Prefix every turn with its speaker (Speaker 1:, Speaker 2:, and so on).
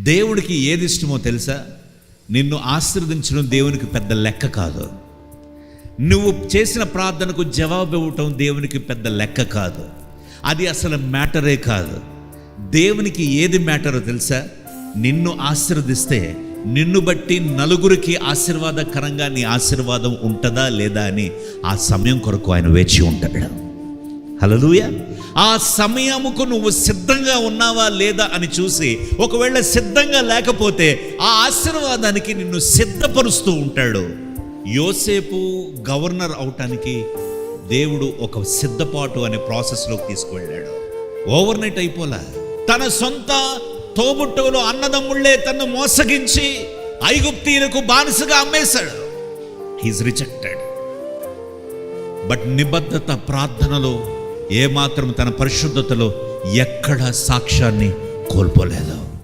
Speaker 1: దేవుడికి ఏది ఇష్టమో తెలుసా? నిన్ను ఆశీర్వదించడం దేవునికి పెద్ద లెక్క కాదు. నువ్వు చేసిన ప్రార్థనకు జవాబు ఇవ్వటం దేవునికి పెద్ద లెక్క కాదు. అది అసలు మ్యాటరే కాదు. దేవునికి ఏది మ్యాటరో తెలుసా? నిన్ను ఆశీర్వదిస్తే నిన్ను బట్టి నలుగురికి ఆశీర్వాదకరంగా నీ ఆశీర్వాదం ఉంటుందా లేదా అని ఆ సమయం కొరకు ఆయన వేచి ఉంటాడు. హల్లెలూయా. ఆ సమయముకు నువ్వు సిద్ధంగా ఉన్నావా లేదా అని చూసి, ఒకవేళ సిద్ధంగా లేకపోతే ఆ ఆశీర్వాదానికి నిన్ను సిద్ధపరుస్తూ ఉంటాడు. యోసేపు గవర్నర్ అవటానికి దేవుడు ఒక సిద్ధపాటు అనే ప్రాసెస్లోకి తీసుకువెళ్ళాడు. ఓవర్ నైట్ అయిపోలా. తన సొంత తోబుట్టువులు అన్నదమ్ముళ్లే తను మోసగించి ఐగుప్తీయులకు బానిసగా అమ్మేశాడు. He's rejected. బట్ నిబద్ధత, ప్రార్థనలో ఏమాత్రం తన పరిశుద్ధతలో ఎక్కడ సాక్ష్యాన్ని కోల్పోలేదు.